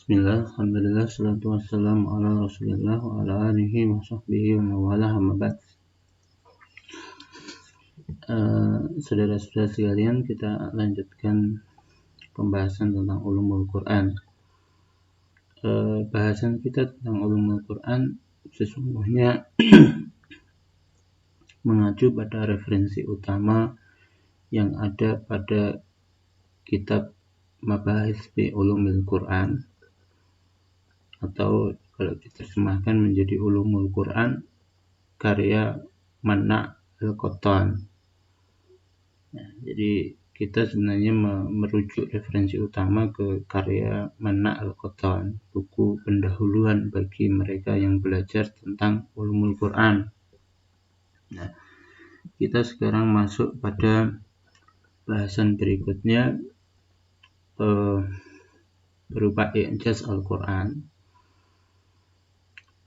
Bismillah, alhamdulillah, salatu wassalamu ala rasulillah wa ala alihi wa sahbihi wa mawalah amma ba'd. Saudara-saudara sekalian, kita lanjutkan pembahasan tentang ulumul Quran. Bahasan kita tentang ulumul Quran sesungguhnya mengacu pada referensi utama yang ada pada kitab Mabahis fi Ulumil Quran, atau kalau diterjemahkan menjadi Ulumul Quran karya Manna Al-Qattan. Jadi kita sebenarnya merujuk referensi utama ke karya Manna Al-Qattan, buku pendahuluan bagi mereka yang belajar tentang Ulumul Quran. Nah, kita sekarang masuk pada bahasan berikutnya, berupa i'jaz Al-Quran.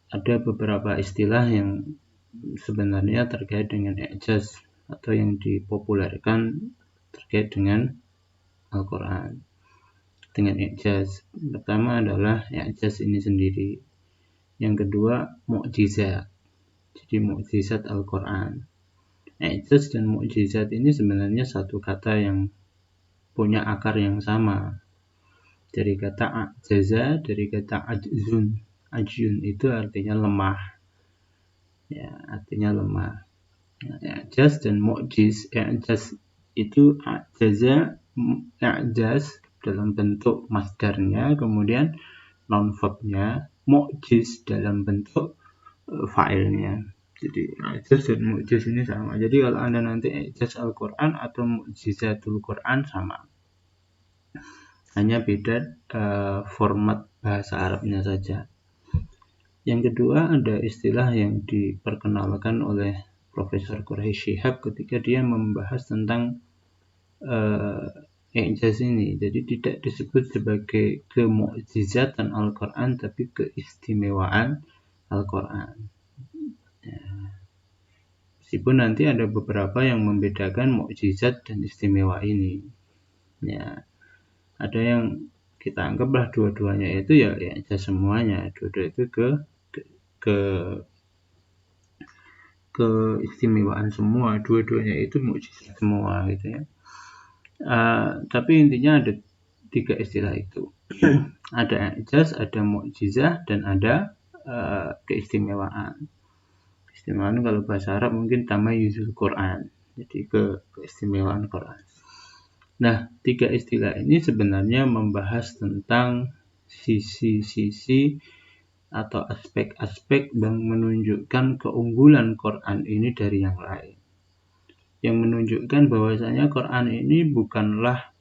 Ada beberapa istilah yang sebenarnya terkait dengan i'jaz atau yang dipopulerkan terkait dengan Al-Quran, dengan i'jaz. Pertama adalah i'jaz ini sendiri. Yang kedua, mukjizat. Jadi mukjizat Al-Quran. I'jaz dan mukjizat ini sebenarnya satu kata yang punya akar yang sama. Dari kata a'jaza, dari kata ajzun. Ajyun itu artinya lemah. Ya, artinya lemah. I'jaz dan mu'jiz. I'jaz itu a'jaza, i'jaz dalam bentuk masdarnya, kemudian noun verbnya, mu'jiz dalam bentuk fa'ilnya. Jadi i'jaz dan mu'jiz ini sama. Jadi kalau Anda nanti i'jaz Al-Quran atau mu'jizatul Quran sama. Hanya beda format bahasa Arabnya saja. Yang kedua, ada istilah yang diperkenalkan oleh Profesor Quraish Shihab ketika dia membahas tentang i'jaz ini. Jadi tidak disebut sebagai kemukjizatan Al-Quran, tapi keistimewaan Al-Quran. Ya. Meskipun nanti ada beberapa yang membedakan mukjizat dan istimewa ini. Ya. Ada yang kita anggaplah dua-duanya itu ya i'jaz semuanya. Dua-dua itu keistimewaan semua, dua-duanya itu mukjizat semua gitu ya. Tapi intinya ada tiga istilah itu. Ada i'jaz, ada mukjizah, dan ada keistimewaan. Keistimewaan kalau bahasa Arab mungkin tamayuzul Quran. Jadi keistimewaan Quran. Nah, tiga istilah ini sebenarnya membahas tentang sisi-sisi atau aspek-aspek yang menunjukkan keunggulan Quran ini dari yang lain. Yang menunjukkan bahwasanya Quran ini bukanlah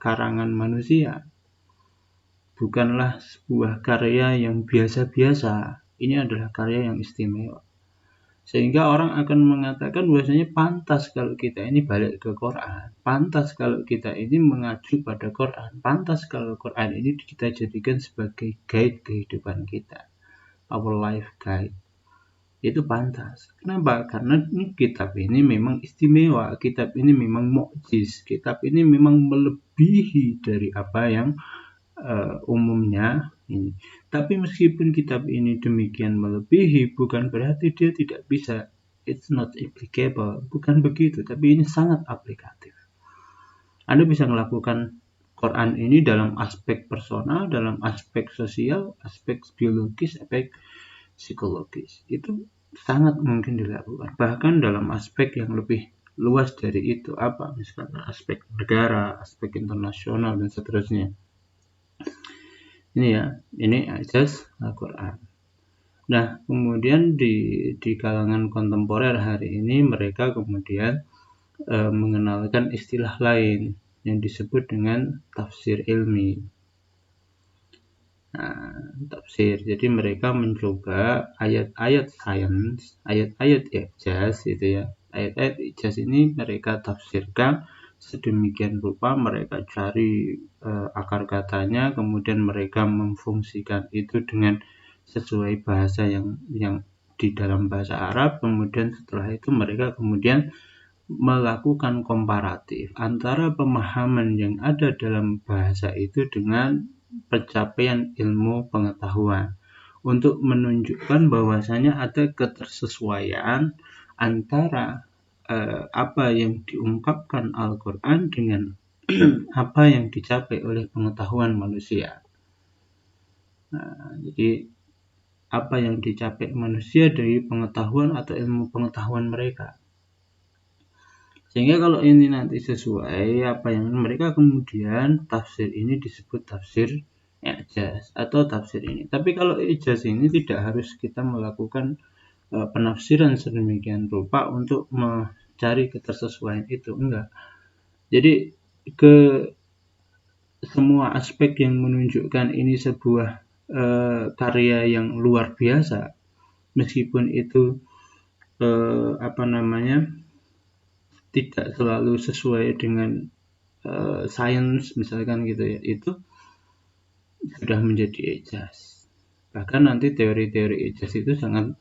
karangan manusia. Bukanlah sebuah karya yang biasa-biasa. Ini adalah karya yang istimewa. Sehingga orang akan mengatakan bahwasanya pantas kalau kita ini balik ke Quran, pantas kalau kita ini mengacu pada Quran, pantas kalau Quran ini kita jadikan sebagai guide kehidupan kita, our life guide. Itu pantas. Kenapa? Karena kitab ini memang istimewa, kitab ini memang mukjiz, kitab ini memang melebihi dari apa yang umumnya ini. Tapi meskipun kitab ini demikian melebihi, bukan berarti dia tidak bisa. It's not applicable. Bukan begitu, tapi ini sangat aplikatif. Anda bisa melakukan Quran ini dalam aspek personal, dalam aspek sosial, aspek biologis, aspek psikologis. Itu sangat mungkin dilakukan. Bahkan dalam aspek yang lebih luas dari itu, misalnya aspek negara, aspek internasional, dan seterusnya. Ini i'jaz Al-Quran. Nah, kemudian di kalangan kontemporer hari ini mereka kemudian mengenalkan istilah lain yang disebut dengan tafsir ilmi. Nah, tafsir. Jadi mereka mencoba ayat-ayat sains, ayat-ayat i'jaz gitu ya. Ayat-ayat i'jaz ini mereka tafsirkan sedemikian rupa, mereka cari akar katanya, kemudian mereka memfungsikan itu dengan sesuai bahasa yang di dalam bahasa Arab. Kemudian setelah itu mereka kemudian melakukan komparatif antara pemahaman yang ada dalam bahasa itu dengan pencapaian ilmu pengetahuan, untuk menunjukkan bahwasanya ada ketersesuaian antara apa yang diungkapkan Al-Quran dengan apa yang dicapai oleh pengetahuan manusia. Nah, jadi apa yang dicapai manusia dari pengetahuan atau ilmu pengetahuan mereka. Sehingga kalau ini nanti sesuai apa yang mereka, kemudian tafsir ini disebut tafsir i'jaz atau tafsir ini. Tapi kalau i'jaz ini tidak harus kita melakukan penafsiran sedemikian rupa untuk mencari ketersesuaian itu, enggak. Jadi ke semua aspek yang menunjukkan ini sebuah karya yang luar biasa, meskipun itu tidak selalu sesuai dengan sains misalkan gitu ya, itu sudah menjadi i'jaz. Bahkan nanti teori-teori i'jaz itu sangat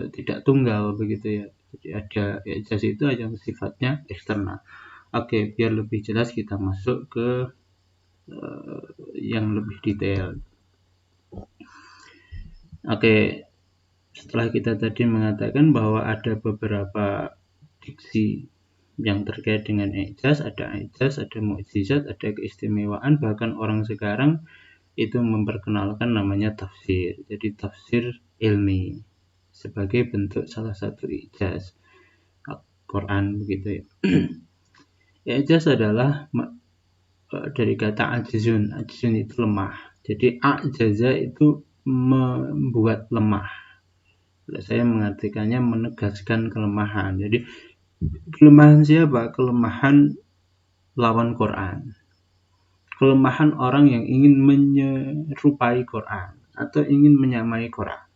tidak tunggal begitu ya. Jadi ada i'jaz itu yang sifatnya eksternal. Oke, biar lebih jelas kita masuk ke yang lebih detail. Oke, setelah kita tadi mengatakan bahwa ada beberapa diksi yang terkait dengan i'jaz, ada mukjizat, ada keistimewaan, bahkan orang sekarang itu memperkenalkan namanya tafsir. Jadi tafsir ilmi sebagai bentuk salah satu i'jaz Al-Quran begitu ya. I'jaz adalah dari kata ajizun itu lemah. Jadi a'jaza itu membuat lemah. Saya mengartikannya menegaskan kelemahan. Jadi kelemahan siapa? Kelemahan lawan Quran. Kelemahan orang yang ingin menyerupai Quran atau ingin menyamai Quran.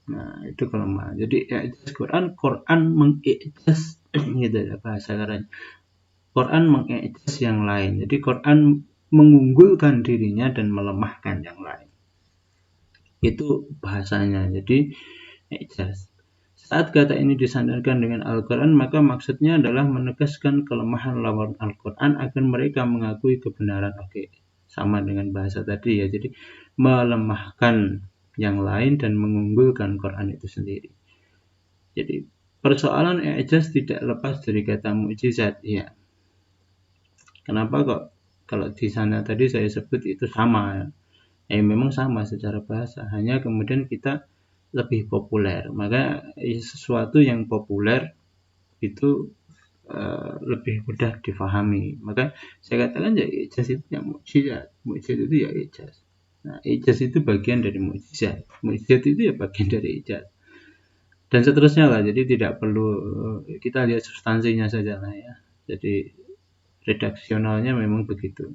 Nah, itu kelemahan. Jadi i'jaz Quran meng'ijaz gitu ya bahasa kerennya. Quran meng'ijaz yang lain. Jadi Quran mengunggulkan dirinya dan melemahkan yang lain. Itu bahasanya. Jadi i'jaz. Saat kata ini disandarkan dengan Al-Quran, maka maksudnya adalah menegaskan kelemahan lawan Al-Quran agar mereka mengakui kebenaran. Oke, sama dengan bahasa tadi ya. Jadi melemahkan yang lain dan mengunggulkan Quran itu sendiri. Jadi persoalan i'jaz tidak lepas dari kata mukjizat ya. Kenapa kok kalau di sana tadi saya sebut itu sama ya? Memang sama secara bahasa, hanya kemudian kita lebih populer. Maka sesuatu yang populer itu lebih mudah difahami. Maka saya katakan ya i'jaz itu yang mukjizat itu ya i'jaz. Nah, i'jaz itu bagian dari mukjizat itu ya bagian dari i'jaz. Dan seterusnya lah. Jadi tidak perlu kita lihat substansinya saja lah ya. Jadi redaksionalnya memang begitu.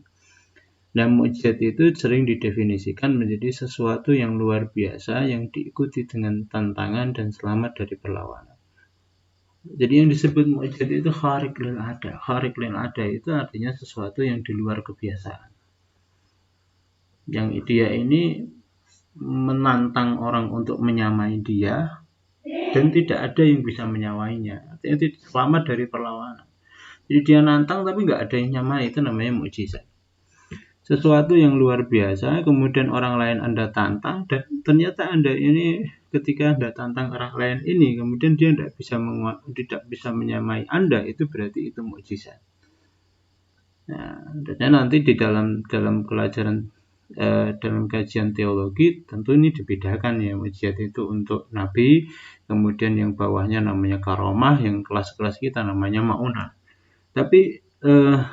Dan mukjizat itu sering didefinisikan menjadi sesuatu yang luar biasa yang diikuti dengan tantangan dan selamat dari perlawanan. Jadi yang disebut mukjizat itu khariq lil ada. Khariq lil ada itu artinya sesuatu yang di luar kebiasaan. Yang dia ini menantang orang untuk menyamai dia dan tidak ada yang bisa menyamainya. Artinya selamat dari perlawanan. Jadi dia nantang tapi nggak ada yang nyamai, itu namanya mukjizat. Sesuatu yang luar biasa, kemudian orang lain Anda tantang, dan ternyata Anda ini ketika Anda tantang orang lain ini, kemudian dia tidak bisa menyamai Anda, itu berarti itu mukjizat. Nah, dan nanti di dalam pelajaran dalam kajian teologi tentu ini dibedakan ya, mukjizat itu untuk nabi, kemudian yang bawahnya namanya karomah, yang kelas-kelas kita namanya ma'unah. Tapi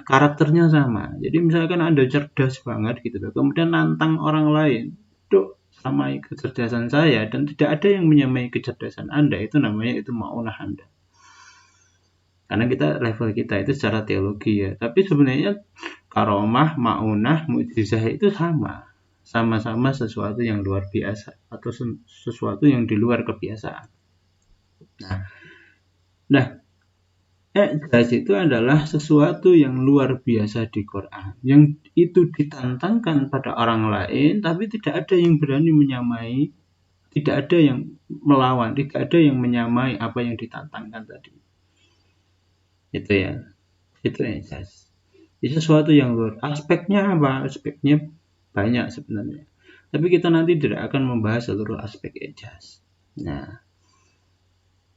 karakternya sama. Jadi misalkan Anda cerdas banget gitu loh, kemudian nantang orang lain, tuh samai kecerdasan saya, dan tidak ada yang menyamai kecerdasan Anda, itu namanya itu ma'unah Anda. Karena kita level kita itu secara teologi ya. Tapi sebenarnya karomah, ma'unah, mukjizah itu sama-sama sesuatu yang luar biasa atau sesuatu yang di luar kebiasaan. Nah, i'jaz itu adalah sesuatu yang luar biasa di Quran, yang itu ditantangkan pada orang lain, tapi tidak ada yang berani menyamai, tidak ada yang melawan, tidak ada yang menyamai apa yang ditantangkan tadi. Itu ya, itu i'jaz. Itu sesuatu yang luar. Aspeknya apa? Aspeknya banyak sebenarnya. Tapi kita nanti tidak akan membahas seluruh aspek ijaz. Nah,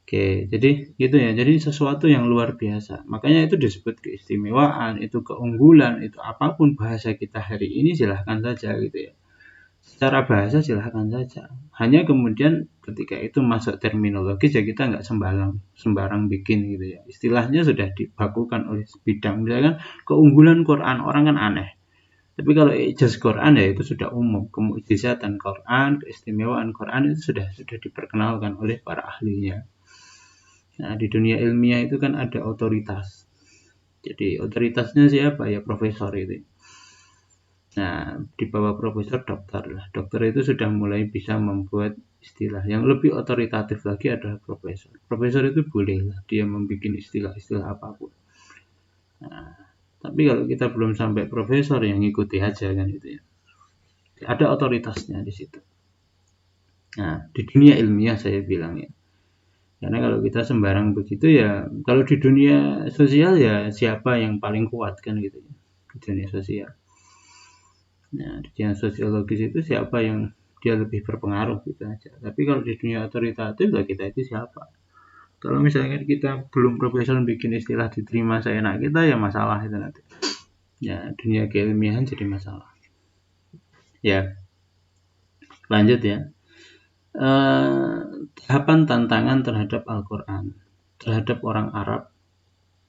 oke, jadi gitu ya. Jadi sesuatu yang luar biasa. Makanya itu disebut keistimewaan, itu keunggulan, itu apapun bahasa kita hari ini silahkan saja gitu ya. Secara bahasa silahkan saja. Hanya kemudian ketika itu masuk terminologi ya kita nggak sembarang bikin gitu ya. Istilahnya sudah dibakukan oleh bidang. Misalkan keunggulan Quran, orang kan aneh. Tapi kalau ijaz Quran ya itu sudah umum. Kemukjizatan Quran, keistimewaan Quran itu sudah diperkenalkan oleh para ahlinya. Nah, di dunia ilmiah itu kan ada otoritas. Jadi otoritasnya siapa? Ya profesor itu. Nah, di bawah profesor dokter lah. Dokter itu sudah mulai bisa membuat istilah. Yang lebih otoritatif lagi adalah profesor. Profesor itu boleh lah dia membuat istilah-istilah apapun. Nah, tapi kalau kita belum sampai profesor yang ngikuti aja kan itu ya. Ada otoritasnya di situ. Nah, di dunia ilmiah saya bilang ya. Karena kalau kita sembarang begitu ya, kalau di dunia sosial ya siapa yang paling kuat kan gitu ya, di dunia sosial. Nah, di dunia sosiologis itu siapa yang dia lebih berpengaruh gitu aja. Tapi kalau di dunia otoritatif ya kita itu siapa. Kalau misalnya kita belum profesional bikin istilah diterima seenak kita ya masalah itu nanti. Ya dunia keilmiahan jadi masalah. Ya lanjut ya. Tahapan tantangan terhadap Al-Quran terhadap orang Arab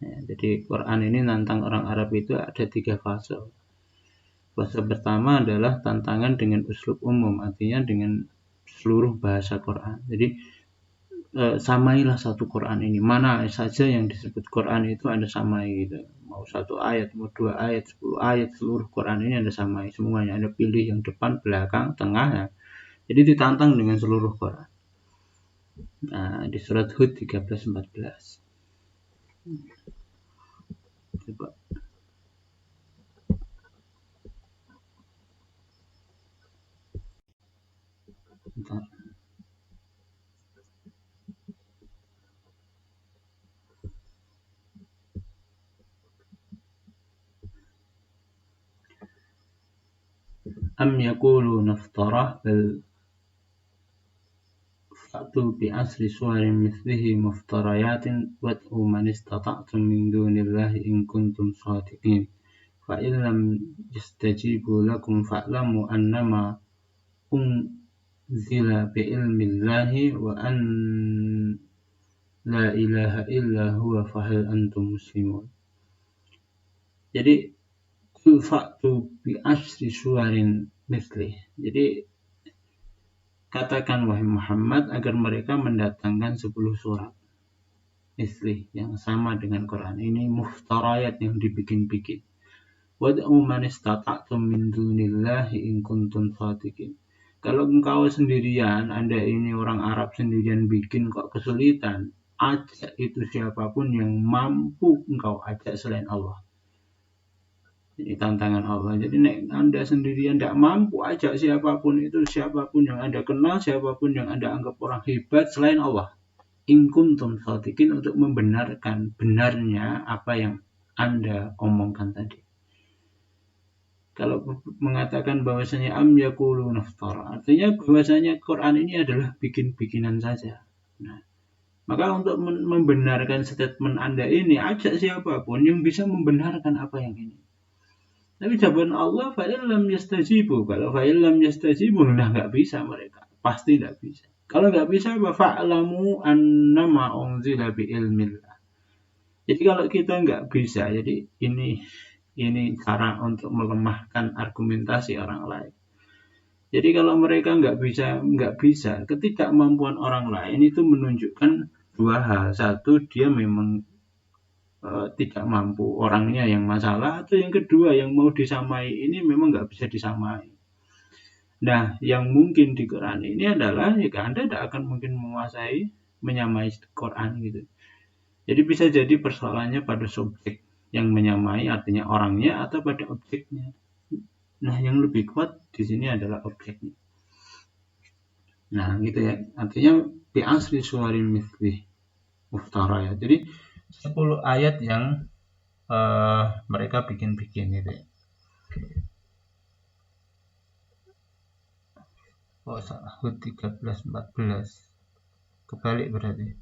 ya, jadi Quran ini nantang orang Arab itu ada 3 fase. Fase pertama adalah tantangan dengan uslub umum, artinya dengan seluruh bahasa Quran. Jadi samailah satu Quran ini, mana saja yang disebut Quran itu Anda samai gitu. Mau 1 ayat, mau 2 ayat, 10 ayat, seluruh Quran ini Anda samai semuanya. Anda pilih yang depan, belakang, tengah ya. Jadi ditantang dengan seluruh Quran. Nah, di surat Hud 13-14. Coba. Bentar. Am yaquluna iftarah bal fa'tu bi asri suwarin mithlihi muftariyatin wad'u man istata'tum min dunillahi in kuntum shadiqin fa in lam yastajibu lakum fa'lamu annama unzila bi ilmillahi wa an la ilaha illa huwa fahal antum muslimun. Jadi fa'tu bi asri suwarin mithlih. Jadi katakan wahai Muhammad agar mereka mendatangkan 10 surat mislih yang sama dengan Quran ini, muftarayat yang dibikin-bikin. Wad'u man istata'tum min dunillahi in kuntum shadiqin. Kalau engkau sendirian, Anda ini orang Arab sendirian bikin kok kesulitan, ajak itu siapapun yang mampu engkau ajak selain Allah. Ini tantangan Allah. Jadi nek Anda sendirian tidak mampu ajak siapapun itu, siapapun yang Anda kenal, siapapun yang Anda anggap orang hebat selain Allah. In kuntum shadiqin, untuk membenarkan benarnya apa yang Anda omongkan tadi. Kalau mengatakan bahwasanya am yaquluna iftara, artinya bahwasanya Quran ini adalah bikin-bikinan saja. Nah, maka untuk membenarkan statement Anda ini, ajak siapapun yang bisa membenarkan apa yang ini. Tapi jawaban Allah fa'il lam yastajibu. Kalau fa'il lam yastajibu, nah nggak bisa mereka. Pasti nggak bisa. Kalau nggak bisa, fa'lamu annama unzila bi ilmillah. Jadi kalau kita nggak bisa, jadi ini cara untuk melemahkan argumentasi orang lain. Jadi kalau mereka nggak bisa, ketidakmampuan orang lain itu menunjukkan 2 hal. Satu, dia memang tidak mampu, orangnya yang masalah, atau yang kedua yang mau disamai ini memang nggak bisa disamai. Nah, yang mungkin di Quran ini adalah ya Anda tidak akan mungkin menguasai menyamai Quran gitu. Jadi bisa jadi persoalannya pada subjek yang menyamai, artinya orangnya, atau pada objeknya. Nah, yang lebih kuat di sini adalah objeknya. Nah, gitu ya. Artinya bi asri suwarin mithlih muftara ya. Jadi 10 ayat yang mereka bikin-bikin gitu ya. Oh salah, Hud 13-14. Kebalik berarti.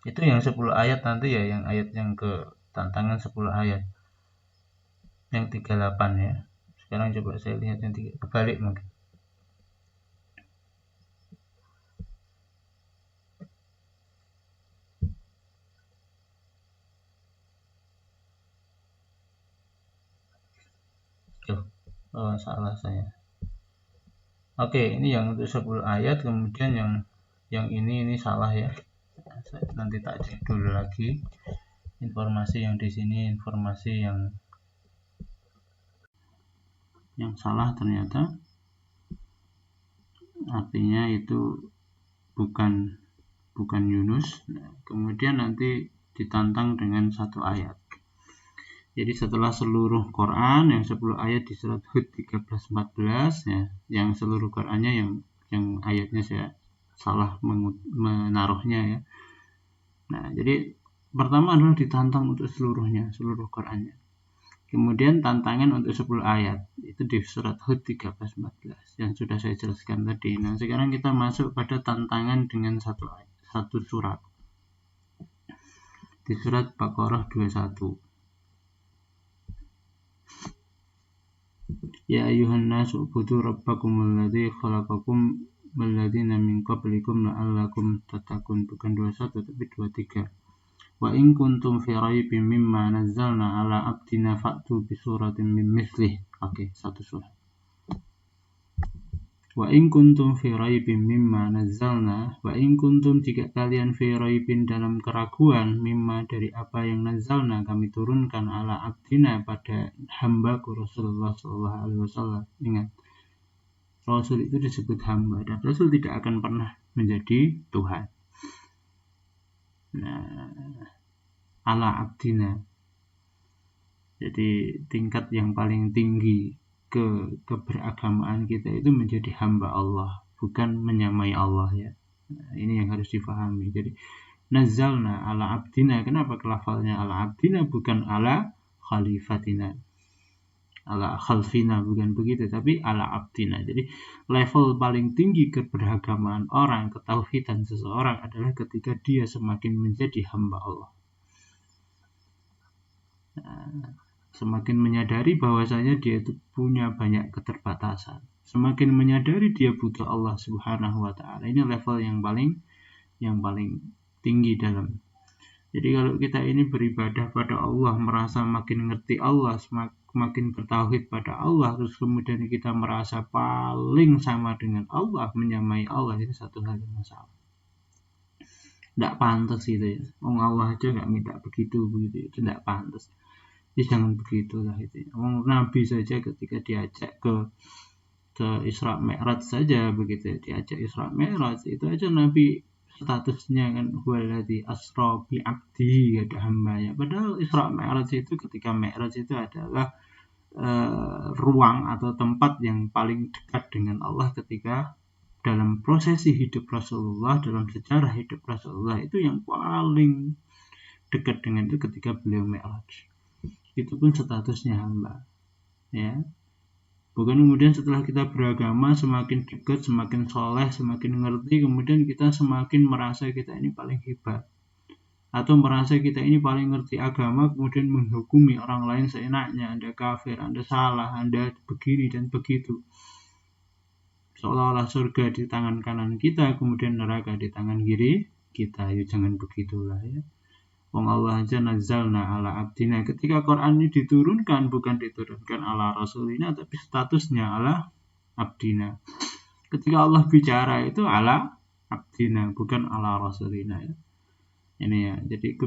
Itu yang 10 ayat nanti ya, yang ayat yang ke tantangan 10 ayat. Yang 38 ya. Sekarang coba saya lihat yang 3, kebalik mungkin. Oh, salah saya. Oke, ini yang untuk 10 ayat, kemudian yang ini salah ya. Nanti tak cek dulu lagi. Informasi yang di sini informasi yang salah ternyata. Artinya itu bukan Yunus. Kemudian nanti ditantang dengan satu ayat. Jadi setelah seluruh Quran yang 10 ayat di surat Hud 13-14 ya, yang seluruh Qurannya yang ayatnya saya salah menaruhnya ya. Nah, jadi pertama adalah ditantang untuk seluruh Qurannya. Kemudian tantangan untuk 10 ayat itu di surat Hud 13-14 yang sudah saya jelaskan tadi. Nah, sekarang kita masuk pada tantangan dengan satu surat. Di surat Baqarah 21. Ya ayuhan nasu ubudu rabbakumul ladzi khalaqakum wal ladzina min qablikum la'allakum tattaqun. Bukan 21 tapi 23. Wa in kuntum fi raibin mimma nazzalna ala abdina fa'tu bi suratin min mithlih. Oke, satu surat. Wa in kuntum fi raibin mimma nazzalna, wa in kuntum jika kalian fi raibin dalam keraguan mimma dari apa yang nazzalna kami turunkan ala abdina pada hambaku Rasulullah sallallahu alaihi wasallam. Ingat, Rasul itu disebut hamba dan Rasul tidak akan pernah menjadi Tuhan. Nah, ala abdina. Jadi tingkat yang paling tinggi keberagamaan kita itu menjadi hamba Allah, bukan menyamai Allah ya. Nah, ini yang harus difahami. Jadi nazzalna ala abdina, kenapa lafalnya ala abdina bukan ala khalifatina, ala khalfina, bukan begitu, tapi ala abdina. Jadi level paling tinggi keberagamaan orang, ketauhidan seseorang adalah ketika dia semakin menjadi hamba Allah. Nah, semakin menyadari bahwasanya dia itu punya banyak keterbatasan, semakin menyadari dia butuh Allah Subhanahu wa taala. Ini level yang paling tinggi dalam. Jadi kalau kita ini beribadah pada Allah, merasa makin ngerti Allah, semakin bertauhid pada Allah, terus kemudian kita merasa paling sama dengan Allah, menyamai Allah, ini satu hal yang salah. Tidak pantas gitu ya. Allah aja nggak minta begitu itu tidak pantas. Jadi jangan begitulah itu. Nabi saja ketika diajak ke Isra Mi'raj saja begitu, diajak Isra Mi'raj itu aja Nabi statusnya kan huwaladzi asra bi abdi, ada hambanya. Padahal Isra Mi'raj itu ketika Mi'raj itu adalah ruang atau tempat yang paling dekat dengan Allah ketika dalam prosesi hidup Rasulullah, dalam sejarah hidup Rasulullah itu yang paling dekat dengan itu ketika beliau Mi'raj. Itu pun statusnya hamba ya. Bukan kemudian setelah kita beragama semakin dekat, semakin soleh, semakin ngerti, kemudian kita semakin merasa kita ini paling hebat, atau merasa kita ini paling ngerti agama, kemudian menghukumi orang lain seenaknya, Anda kafir, Anda salah, Anda begini dan begitu, seolah-olah surga di tangan kanan kita, kemudian neraka di tangan kiri kita. Ya jangan begitulah ya. Wong Allah aja nazzalna ala abdina. Ketika Quran ini diturunkan, bukan diturunkan ala rasulina, tapi statusnya ala abdina. Ketika Allah bicara itu ala abdina, bukan ala rasulina ya. Ini ya. Jadi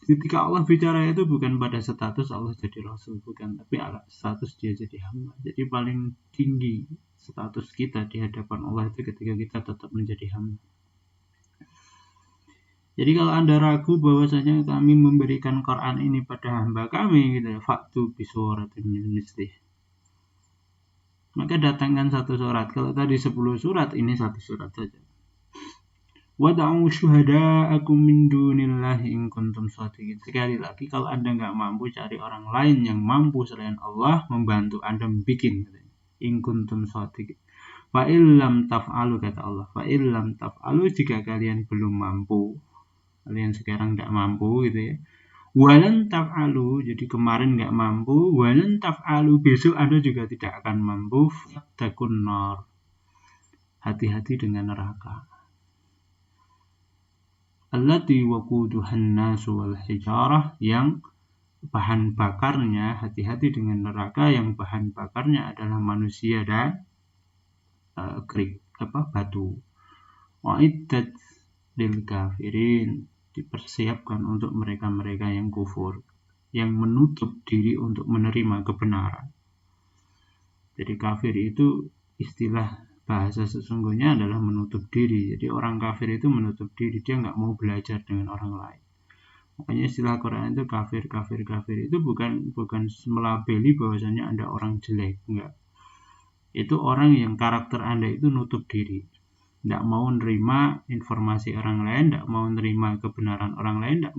ketika Allah bicara itu bukan pada status Allah jadi rasul, bukan, tapi ala status dia jadi hamba. Jadi paling tinggi status kita di hadapan Allah itu ketika kita tetap menjadi hamba. Jadi kalau Anda ragu bahwasanya kami memberikan Quran ini pada hamba kami, gitu, faktu bisuratin min mislih, maka datangkan satu surat. Kalau tadi 10 surat, ini satu surat saja. Wad'u syuhada'akum min dunillahi in kuntum shadiqin. Sekali lagi, kalau Anda nggak mampu, cari orang lain yang mampu selain Allah membantu Anda bikin. In kuntum shadiqin. Fa illam taf'alu, kata Allah. Fa illam taf'alu, jika kalian belum mampu, kalian sekarang nggak mampu gitu ya. Walan taf'alu, jadi kemarin nggak mampu. Walan taf'alu, besok Anda juga tidak akan mampu. Fattaqun nar. Hati-hati dengan neraka. Allati waquduhan nasu wal hijarah, yang bahan bakarnya, hati-hati dengan neraka yang bahan bakarnya adalah manusia dan batu. Wa'iddat lil kafirin, dipersiapkan untuk mereka-mereka yang kufur, yang menutup diri untuk menerima kebenaran. Jadi kafir itu istilah bahasa sesungguhnya adalah menutup diri. Jadi orang kafir itu menutup diri, dia nggak mau belajar dengan orang lain. Makanya istilah Quran itu kafir itu bukan melabeli bahwasanya Anda orang jelek, enggak. Itu orang yang karakter Anda itu nutup diri, nggak mau nerima informasi orang lain, nggak mau nerima kebenaran orang lain, nggak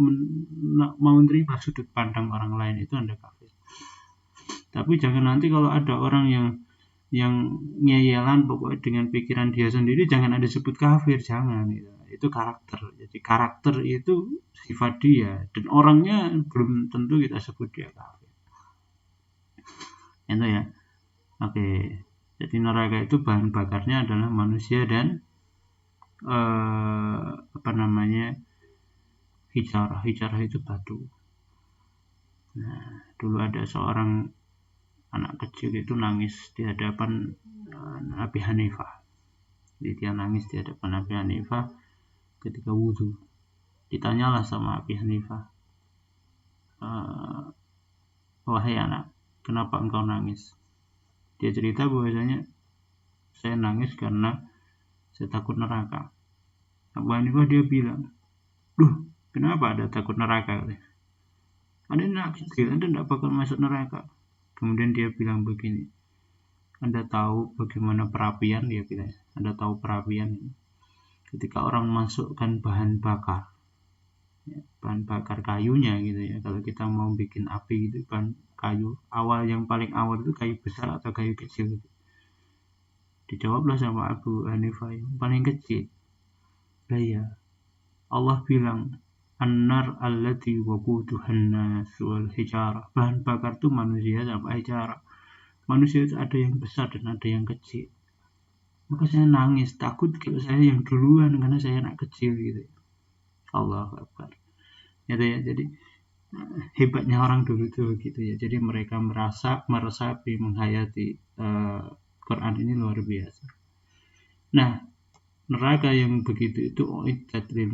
mau nerima sudut pandang orang lain, itu Anda kafir. Tapi jangan nanti kalau ada orang yang ngeyelan pokoknya dengan pikiran dia sendiri, jangan Anda sebut kafir, jangan. Itu karakter. Jadi karakter itu sifat dia, dan orangnya belum tentu kita sebut dia kafir. Itu ya. Oke. Jadi neraka itu bahan bakarnya adalah manusia dan hijarah itu batu. Nah, dulu ada seorang anak kecil itu nangis di hadapan Abi Hanifah. Jadi dia nangis di hadapan Abi Hanifah ketika wudhu. Ditanyalah sama Abi Hanifah, wahai anak, kenapa engkau nangis? Dia cerita bahwasanya saya nangis karena saya takut neraka. Abu Hanifah dia bilang, kenapa ada takut neraka? Anda nak kecil, Anda tidak bakal masuk neraka. Kemudian dia bilang begini, Anda tahu bagaimana perapian? Dia bilang, Anda tahu perapian? Ketika orang masukkan bahan bakar kayunya gitu ya. Kalau kita mau bikin api gitu, bahan kayu yang paling awal itu kayu besar atau kayu kecil gitu. Dijawablah sama Abu Hanifah, yang paling kecil. Ya, Allah bilang, An-nar allati waquduhan nas wal hijarah. Bahan bakar itu manusia sama hijarah. Manusia itu ada yang besar dan ada yang kecil. Maka saya nangis, takut kalau saya yang duluan karena saya anak kecil gitu. Allahu Akbar. Ya, jadi hebatnya orang dulu itu begitu ya. Jadi mereka meresapi, menghayati Quran ini luar biasa. Nah, neraka yang begitu itu uiddat lil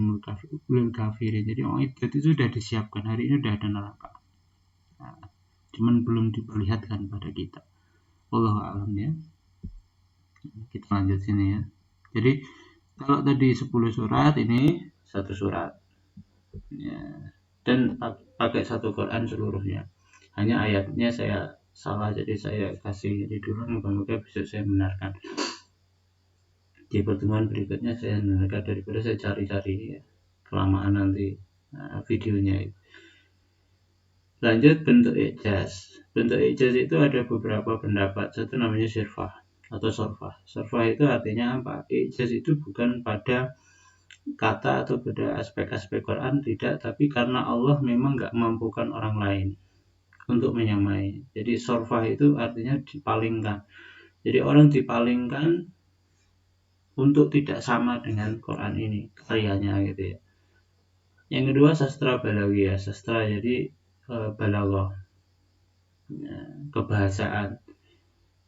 kafirin. Jadi uiddat itu sudah disiapkan, hari ini sudah ada neraka. Nah, cuman belum diperlihatkan pada kita. Wallahu a'lam ya. Kita lanjut sini ya. Jadi kalau tadi 10 surat, ini 1 surat. Ya. Dan pakai satu Quran seluruhnya. Hanya ayatnya saya salah, jadi saya kasih di dulu, moga-moga besok saya benarkan. Di pertemuan berikutnya saya benarkan, daripada saya cari-cari ya, kelamaan nanti videonya. Lanjut bentuk ijaz. Bentuk ijaz itu ada beberapa pendapat. Satu namanya sirfah atau sorfah. Sorfah itu artinya apa? Ijaz itu bukan pada kata atau pada aspek-aspek Quran, tidak, tapi karena Allah memang nggak mampukan orang lain untuk menyamai. Jadi sorfah itu artinya dipalingkan. Jadi orang dipalingkan untuk tidak sama dengan Quran ini karyanya gitu ya. Yang kedua sastra balaghiyah, sastra jadi balaghah, kebahasaan.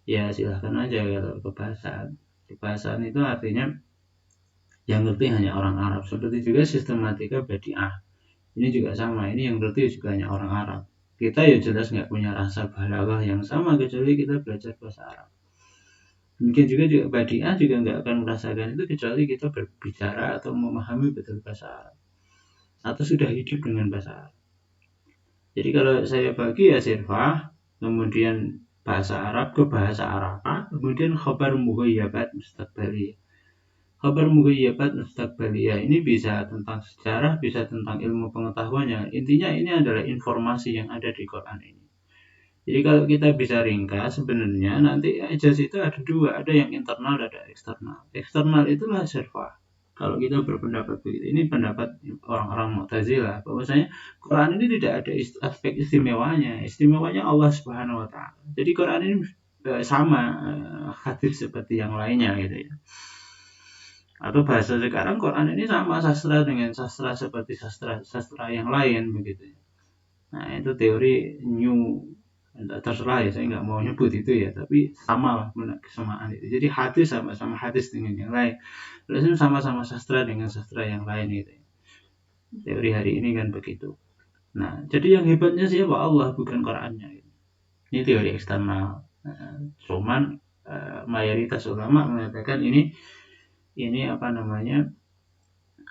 Ya silahkan aja kalau kebahasaan itu artinya yang ngerti hanya orang Arab. Seperti juga sistematika badi'ah, ini juga sama, ini yang ngerti juga hanya orang Arab. Kita ya jelas nggak punya rasa balaghah yang sama kecuali kita belajar bahasa Arab. Mungkin juga badi'ah juga nggak akan merasakan itu kecuali kita berbicara atau memahami betul bahasa Arab atau sudah hidup dengan bahasa Arab. Jadi kalau saya bagi ya sirfah, kemudian bahasa Arab ke bahasa Arab, kemudian khabar mughayyabat mustaqbali. Khabar mughayyabat mustaqbaliyah ini bisa tentang sejarah, bisa tentang ilmu pengetahuannya. Intinya ini adalah informasi yang ada di Quran ini. Jadi kalau kita bisa ringkas, sebenarnya nanti ijaz itu ada dua, ada yang internal, ada eksternal. Eksternal itulah syarfah. Kalau kita berpendapat begitu, ini pendapat orang-orang Mu'tazilah, bahwasanya Quran ini tidak ada aspek istimewanya. Istimewanya Allah Subhanahu wa taala. Jadi Quran ini sama hadis seperti yang lainnya gitu ya. Atau bahasa sekarang Quran ini sama sastra dengan sastra seperti sastra yang lain begitu. Nah itu teori new, terserah ya, saya nggak mau nyebut itu ya, tapi sama lah kesamaan itu. Jadi hadis sama hadis dengan yang lain, terus sama-sama sastra dengan sastra yang lain gitu. Teori hari ini kan begitu. Nah jadi yang hebatnya siapa? Allah, bukan Qurannya. Ini teori eksternal. Cuman mayoritas ulama mengatakan ini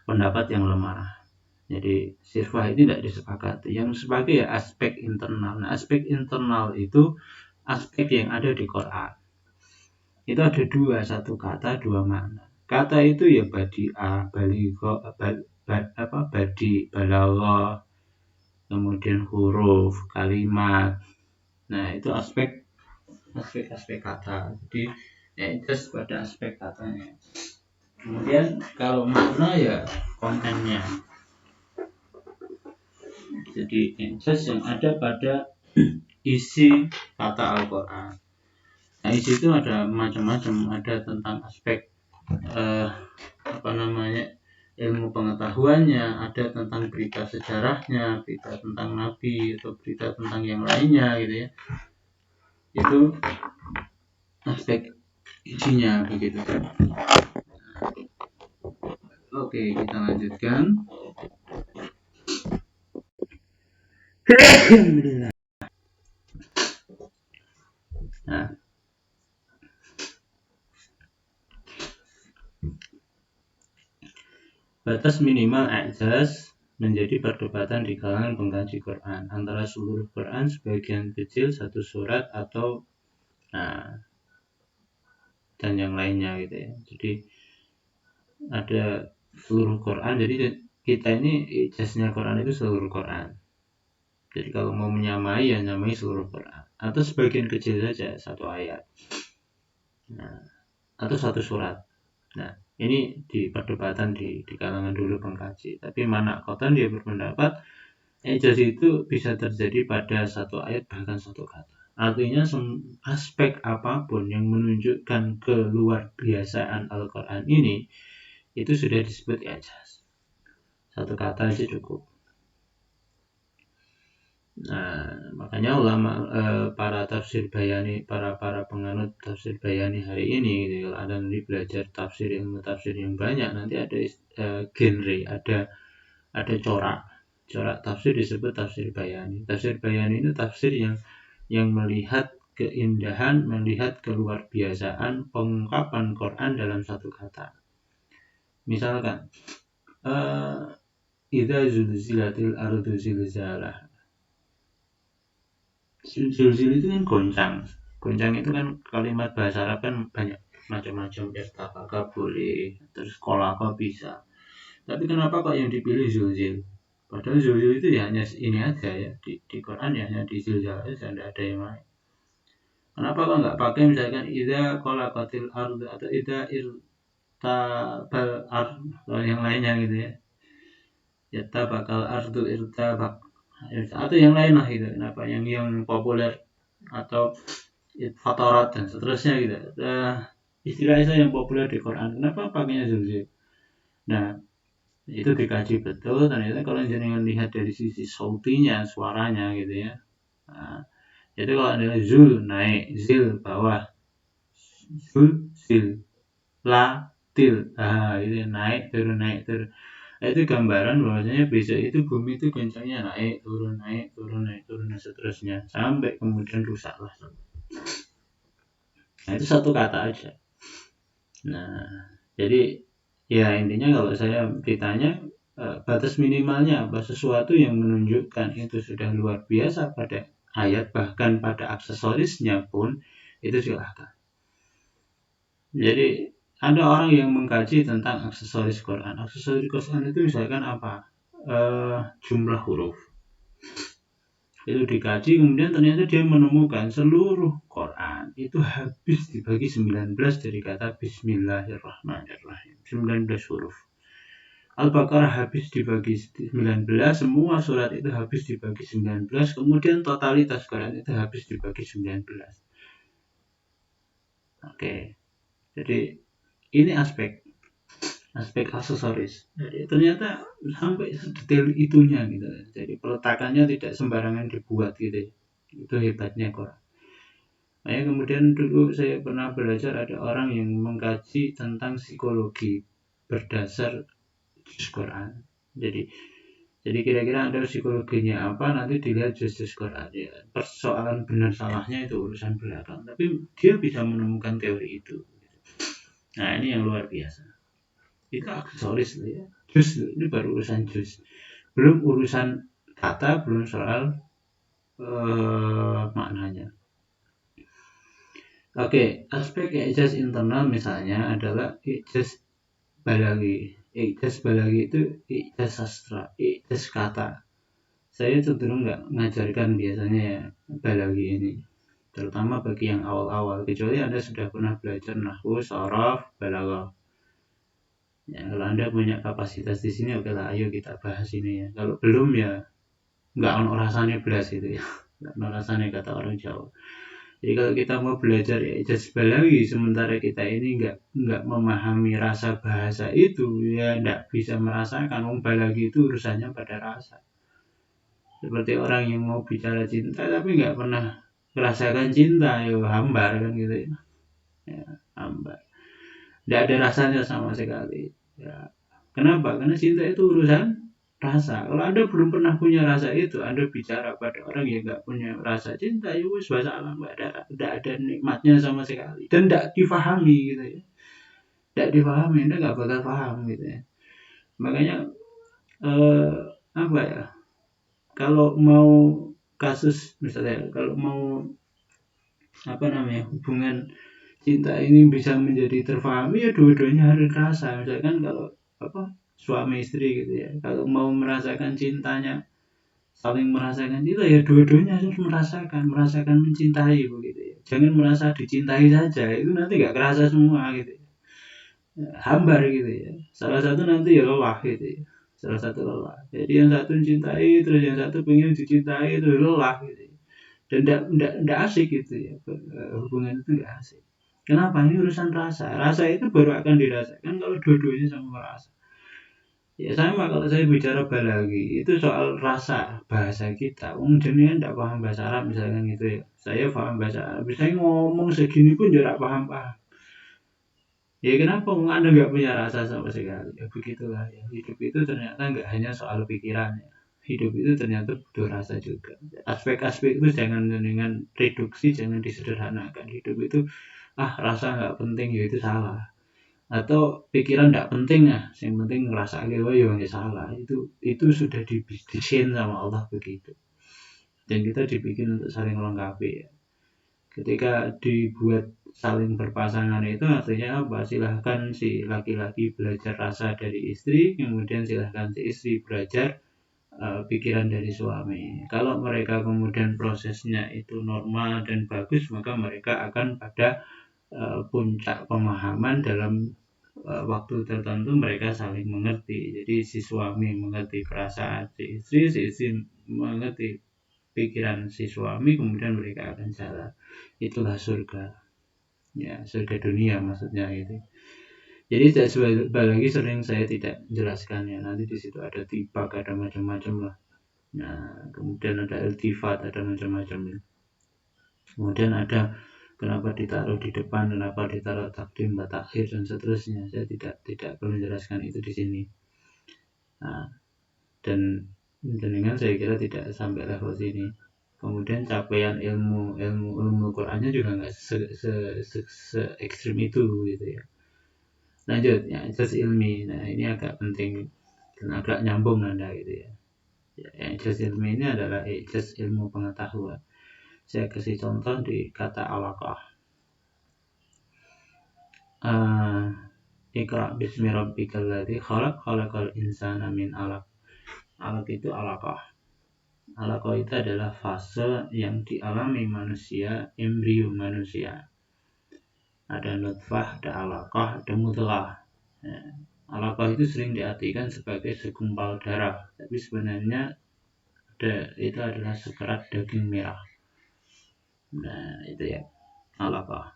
pendapat yang lemah. Jadi sirfah ini tidak disepakati. Yang sebagai aspek internal. Nah, aspek internal itu aspek yang ada di Quran. Itu ada dua, satu kata, dua makna. Kata itu ya badi'ah, baligho, badi, balaghah, kemudian huruf, kalimat. Nah, itu aspek kata. Jadi itu pada aspek katanya. Kemudian kalau makna ya kontennya. Jadi ijaz yang ada pada isi kata Al-Quran. Nah, isi itu ada macam-macam, ada tentang aspek ilmu pengetahuannya, ada tentang berita sejarahnya, berita tentang nabi atau berita tentang yang lainnya gitu ya. Itu aspek isinya begitu. Oke, kita lanjutkan. Nah, batas minimal ijaz menjadi perdebatan di kalangan pengkaji Quran antara seluruh Quran sebagian kecil satu surat atau dan yang lainnya gitu ya. Jadi ada seluruh Quran, jadi kita ini ijaznya Quran itu seluruh Quran. Jadi kalau mau menyamai ya nyamai seluruh Quran atau sebagian kecil saja, satu ayat, atau satu surat. Nah ini di perdebatan di kalangan dulu pengkaji. Tapi Manaqatan dia berpendapat ijaz itu bisa terjadi pada satu ayat bahkan satu kata. Artinya aspek apapun yang menunjukkan keluar biasaan Al-Quran ini itu sudah disebut ijaz. Satu kata aja cukup. Nah, makanya ulama para tafsir bayani, para penganut tafsir bayani hari ini gitu, ada nanti belajar ilmu tafsir yang banyak, nanti ada genre, ada corak tafsir disebut tafsir bayani. Tafsir bayani itu tafsir yang melihat keindahan, melihat keluar biasaan pengungkapan Quran dalam satu kata. Misalkan idza zulzilatil ardu zilzalaha. Zilzil itu kan goncang itu kan kalimat bahasa Arab kan banyak macam-macam, irtabaka boleh, terus kolaka bisa, tapi kenapa kok yang dipilih zilzil? Padahal zilzil itu ya hanya ini aja ya, di Quran ya hanya di zilzal aja, tidak ada yang lain. Kenapa kok nggak pakai misalkan idza qalaqatil ardu atau idza irtabal ardu atau yang lainnya gitu ya, irtabakal ardu irtabak atau yang lain lah gitu. Kenapa yang populer atau fatarat dan seterusnya gitu, istilah-istilah yang populer di Quran, kenapa pakainya zilzil? Nah itu dikaji betul, ternyata kalau jangan lihat dari sisi sautinya, suaranya gitu ya. Nah, jadi kalau ada zul naik, zil bawah, zul zil, la til, itu naik turun. Nah, itu gambaran bahwasanya besok itu bumi itu goncangnya naik turun dan seterusnya sampai kemudian rusak lah. Nah itu satu kata aja. Nah jadi ya intinya kalau saya ditanya batas minimalnya apa, sesuatu yang menunjukkan itu sudah luar biasa pada ayat, bahkan pada aksesorisnya pun itu silahkan. Jadi ada orang yang mengkaji tentang aksesoris Quran. Aksesoris Quran itu misalkan apa? Jumlah huruf. Itu dikaji, kemudian ternyata dia menemukan seluruh Quran itu habis dibagi 19 dari kata Bismillahirrahmanirrahim. 19 huruf. Al-Baqarah habis dibagi 19, semua surat itu habis dibagi 19, kemudian totalitas Quran itu habis dibagi 19. Oke. Jadi ini aspek aksesoris. Jadi ternyata sampai sedetail itunya gitu. Jadi peletakannya tidak sembarangan dibuat gitu. Itu hebatnya Quran. Makanya kemudian dulu saya pernah belajar ada orang yang mengkaji tentang psikologi berdasar juz Quran. Jadi kira-kira ada psikologinya apa, nanti dilihat juz Quran ya. Persoalan benar salahnya itu urusan belakang, tapi dia bisa menemukan teori itu. Nah ini yang luar biasa. Itu aksesoris ya. Juz ini baru urusan juz, belum urusan kata, belum soal maknanya. Oke, aspek ijaz internal misalnya adalah ijaz balaghi. Ijaz balaghi itu ijaz sastra, ijaz kata. Saya cenderung nggak mengajarkan biasanya ya balaghi ini, terutama bagi yang awal-awal, kecuali Anda sudah pernah belajar nahwu, sharaf, balaghah. Ya, kalau Anda punya kapasitas di sini, oke lah, ayo kita bahas ini ya. Kalau belum ya nggak ono rasanya belas itu ya, nggak ono rasanya kata orang Jawa. Jadi kalau kita mau belajar ijaz balaghi sementara kita ini nggak memahami rasa bahasa itu, ya nggak bisa merasakan. Balaghi itu urusannya pada rasa. Seperti orang yang mau bicara cinta tapi nggak pernah merasakan cinta, ya hambar kan gitu ya, hambar. Nggak ada rasanya sama sekali. Ya. Kenapa? Karena cinta itu urusan rasa. Kalau Anda belum pernah punya rasa itu, Anda bicara pada orang yang nggak punya rasa cinta, ya wis wassalam, nggak ada nikmatnya sama sekali, dan nggak difahami gitu ya, nggak difahami, Anda nggak bakal paham gitu ya. Makanya apa ya? Kalau mau kasus misalnya, kalau mau hubungan cinta ini bisa menjadi terfahami, ya dua-duanya harus rasa. Misalkan kalau suami istri gitu ya, kalau mau merasakan cintanya, saling merasakan cinta, ya dua-duanya harus merasakan mencintai begitu ya. Jangan merasa dicintai saja, itu nanti nggak kerasa semua gitu ya. Hambar gitu ya. Salah satu nanti ya lelah gitu ya. Salah satu lelah. Jadi yang satu mencintai, terus yang satu pengen dicintai, itu lelah gitu ya. Dan tidak asik gitu ya. Hubungan itu nggak asik. Kenapa? Ini urusan rasa. Rasa itu baru akan dirasakan kalau dua-duanya sama rasa. Ya sama kalau saya bicara balaghi, itu soal rasa bahasa kita. Jenengan tidak paham bahasa Arab misalkan gitu ya. Saya paham bahasa Arab, saya ngomong segini pun tidak paham-paham. Ya kenapa Anda nggak punya rasa sama sekali? Ya begitulah ya. Hidup itu ternyata nggak hanya soal pikiran ya. Hidup itu ternyata butuh rasa juga. Aspek-aspek itu jangan dengan reduksi, jangan disederhanakan. Hidup itu rasa nggak penting, ya itu salah. Atau pikiran tidak penting ya, yang penting ngerasa wae ya nggak salah. Itu sudah didesain sama Allah begitu, dan kita dibikin untuk saling melengkapi ya. Ketika dibuat saling berpasangan itu artinya apa? Silahkan si laki-laki belajar rasa dari istri, kemudian silahkan si istri belajar pikiran dari suami. Kalau mereka kemudian prosesnya itu normal dan bagus, maka mereka akan pada puncak pemahaman dalam waktu tertentu. Mereka saling mengerti. Jadi si suami mengerti perasaan si istri mengerti pikiran si suami, kemudian mereka akan jalan. Itulah surga. Ya, surga dunia maksudnya gitu. Jadi lagi sering saya tidak jelaskan ya. Nanti di situ ada tibak, ada macam-macam lah. Nah, kemudian ada iltifat, ada macam-macam. Kemudian ada kenapa ditaruh di depan, kenapa ditaruh takdim, takhir, dan seterusnya. Saya tidak perlu menjelaskan itu di sini. Nah, dan dengan saya kira tidak sampai level sini. Kemudian capaian ilmu Qurannya juga nggak se ekstrim itu gitu ya. Lanjut ya, ijaz ilmi. Nah ini agak penting dan agak nyambung Anda gitu ya. Ijaz ilmi ini adalah ijaz ilmu pengetahuan. Saya kasih contoh di kata alaqah. Iqra bismi rabbikal ladzi khalaq, khalaqal insana min 'alaq. Alaq itu alaqah. Alaqah itu adalah fase yang dialami manusia, embrio manusia. Ada nutfah, ada alaqah, ada mudghah. Alaqah itu sering diartikan sebagai segumpal darah, tapi sebenarnya itu adalah sekerat daging merah. Nah, itu ya, alaqah.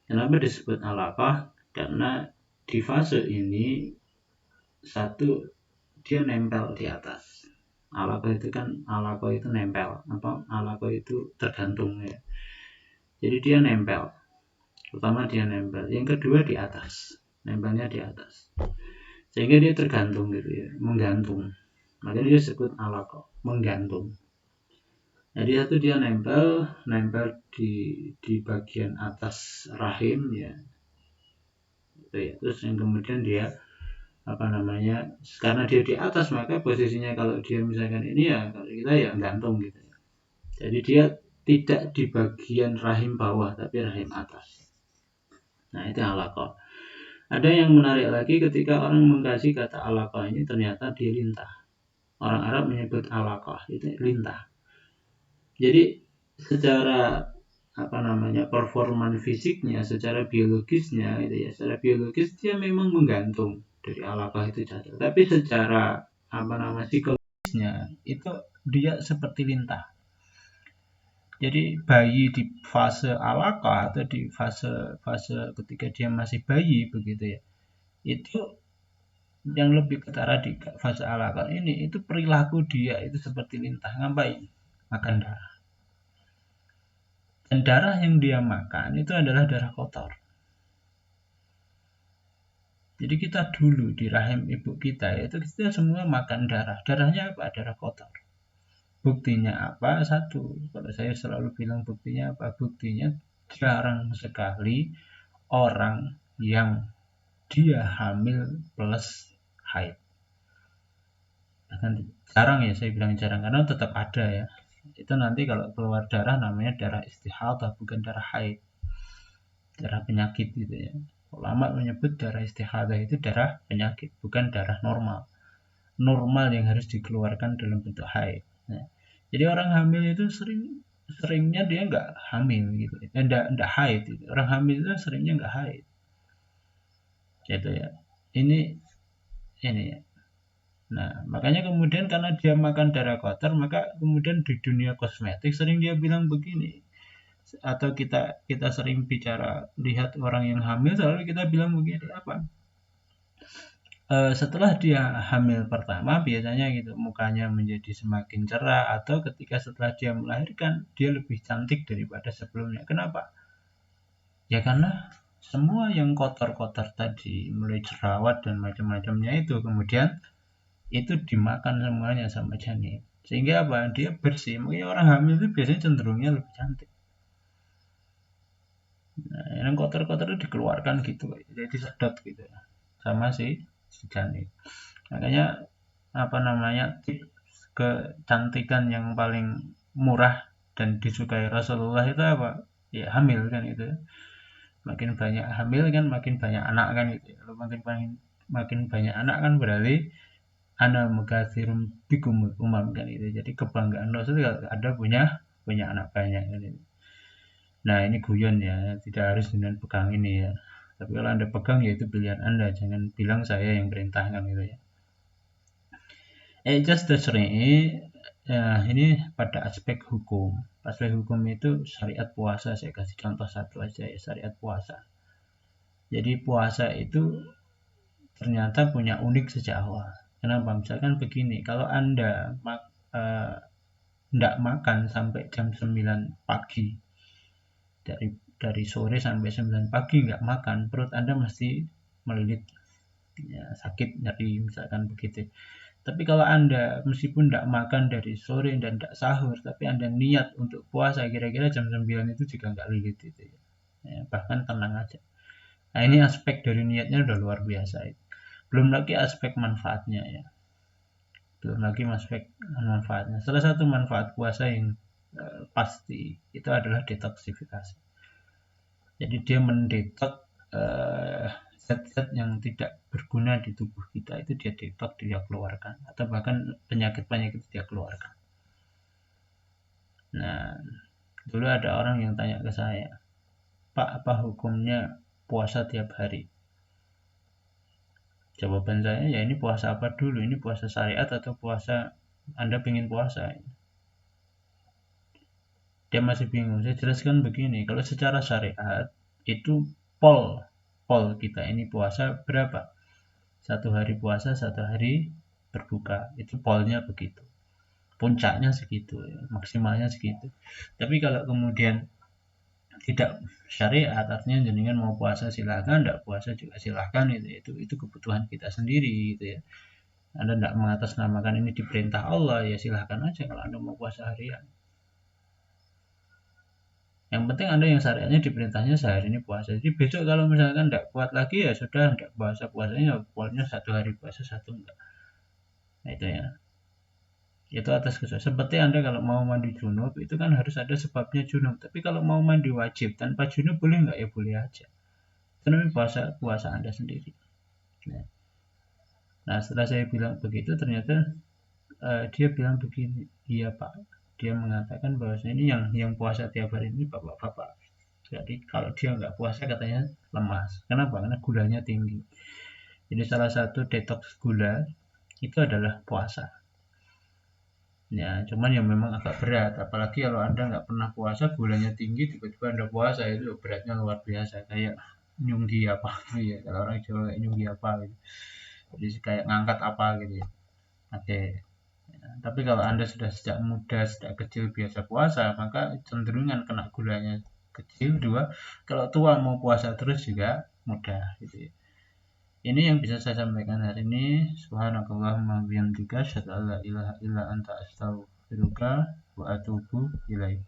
Kenapa disebut alaqah? Karena di fase ini satu, dia nempel di atas. Alaqah itu nempel, alaqah itu tergantung ya. Jadi dia nempel. Pertama dia nempel, yang kedua di atas, nempelnya di atas. Sehingga dia tergantung gitu ya, menggantung. Makanya dia disebut alaqah, menggantung. Jadi satu dia nempel di bagian atas rahim ya. Itu ya. Terus yang kemudian dia karena dia di atas, maka posisinya kalau dia misalkan ini ya, kalau kita ya gantung gitu ya. Jadi dia tidak di bagian rahim bawah tapi rahim atas. Nah, itu alaqah. Ada yang menarik lagi ketika orang mengkaji kata alaqah ini, ternyata dia lintah. Orang Arab menyebut alaqah itu lintah. Jadi secara performan fisiknya, secara biologisnya gitu ya, secara biologis dia memang menggantung dari alaqah itu jatuh, tapi secara psikologisnya itu dia seperti lintah. Jadi bayi di fase alaqah atau di fase ketika dia masih bayi begitu ya, itu yang lebih ketara di fase alaqah ini, itu perilaku dia itu seperti lintah. Ngapain? Makan darah. Dan darah yang dia makan itu adalah darah kotor. Jadi kita dulu di rahim ibu kita itu kita semua makan darah. Darahnya apa? Darah kotor. Buktinya apa? Satu, kalau saya selalu bilang buktinya apa? Buktinya jarang sekali orang yang dia hamil plus haid. Bahkan jarang ya, saya bilang jarang karena tetap ada ya. Itu nanti kalau keluar darah namanya darah istihadah, bukan darah haid. Darah penyakit gitu ya. Ulama menyebut darah istihadah itu darah penyakit, bukan darah normal. Normal yang harus dikeluarkan dalam bentuk haid. Nah, jadi orang hamil itu seringnya dia nggak hamil gitu, nggak haid. Gitu. Orang hamil itu seringnya nggak haid. Gitu ya. Ini ya. Nah, makanya kemudian karena dia makan darah kotor, maka kemudian di dunia kosmetik sering dia bilang begini. Atau kita sering bicara lihat orang yang hamil, selalu kita bilang begini, apa? Setelah dia hamil pertama biasanya gitu mukanya menjadi semakin cerah, atau ketika setelah dia melahirkan dia lebih cantik daripada sebelumnya. Kenapa? Ya karena semua yang kotor-kotor tadi, mulai jerawat dan macam-macamnya itu kemudian itu dimakan semuanya sama janin. Sehingga apa? Dia bersih. Mungkin orang hamil itu biasanya cenderungnya lebih cantik. Nah, yang kotor-kotor itu dikeluarkan gitu, jadi disedot gitu sama si janin. Makanya tips kecantikan yang paling murah dan disukai Rasulullah itu apa? Ya hamil kan itu. Makin banyak hamil kan makin banyak anak kan itu. Kalau makin banyak anak kan berarti ana mukatsirum bikum umam kan itu. Jadi kebanggaan Rasul kalau ada punya anak banyak kan itu. Nah, ini guyon ya, tidak harus dengan pegang ini ya. Tapi kalau Anda pegang ya itu pilihan Anda, jangan bilang saya yang perintahkan gitu ya. Just the ini pada aspek hukum. Aspek hukum itu syariat puasa, saya kasih contoh satu aja ya, syariat puasa. Jadi puasa itu ternyata punya unik sejak awal. Kenapa? Misalkan begini, kalau Anda tidak makan sampai jam 9 pagi, dari sore sampai 9 pagi nggak makan, perut Anda mesti melilit ya, sakit, nyeri misalkan begitu. Tapi kalau Anda meskipun tidak makan dari sore dan tidak sahur, tapi Anda niat untuk puasa, kira-kira jam 9 itu juga nggak lilit itu ya, bahkan tenang aja. Nah, ini aspek dari niatnya udah luar biasa itu. Belum lagi aspek manfaatnya ya. Salah satu manfaat puasa yang pasti itu adalah detoksifikasi. Jadi dia mendetok zat-zat yang tidak berguna di tubuh kita itu dia detox, dia keluarkan, atau bahkan penyakit-penyakit dia keluarkan. Nah, dulu ada orang yang tanya ke saya, Pak, apa hukumnya puasa tiap hari? Jawaban saya, ya ini puasa apa dulu? Ini puasa syariat atau puasa Anda pengen puasa? Dia masih bingung. Saya jelaskan begini, kalau secara syariat itu pol kita ini puasa berapa? 1 hari puasa, 1 hari berbuka. Itu polnya begitu. Puncaknya segitu, ya, maksimalnya segitu. Tapi kalau kemudian tidak syariat, artinya jenengan mau puasa silahkan, tidak puasa juga silahkan, itu kebutuhan kita sendiri gitu ya. Anda tidak mengatasnamakan ini diperintah Allah, ya silahkan aja kalau Anda mau puasa harian. Yang penting Anda yang syariatnya diperintahnya sehari ini puasa. Jadi besok kalau misalkan tidak kuat lagi, ya sudah tidak puasa, puasanya pokoknya 1 hari puasa, 1 enggak. Nah itu ya. Itu atas kesukaan. Seperti Anda kalau mau mandi junub itu kan harus ada sebabnya junub. Tapi kalau mau mandi wajib tanpa junub boleh nggak? Ya boleh aja. Itu namanya puasa Anda sendiri. Nah setelah saya bilang begitu ternyata dia bilang begini, iya Pak. Dia mengatakan bahwa ini yang puasa tiap hari ini bapak-bapak. Jadi kalau dia nggak puasa katanya lemas. Kenapa? Karena gulanya tinggi. Jadi salah satu detox gula itu adalah puasa. Ya, cuman yang memang agak berat. Apalagi kalau Anda nggak pernah puasa, gulanya tinggi, tiba-tiba Anda puasa itu beratnya luar biasa. Kayak nyunggi apa ya. Kalau orang Jawa kayak nyunggi apa gitu. Jadi kayak ngangkat apa gitu ya. Oke. Ya, tapi kalau Anda sudah sejak muda, sejak kecil biasa puasa, maka cenderungan kena gulanya kecil. 2, kalau tua mau puasa terus juga mudah gitu ya. Ini yang bisa saya sampaikan hari ini. Subhanakallahumma bihamdika asyhadu an la ilaha illa anta astaghfiruka wa atubu ilaik.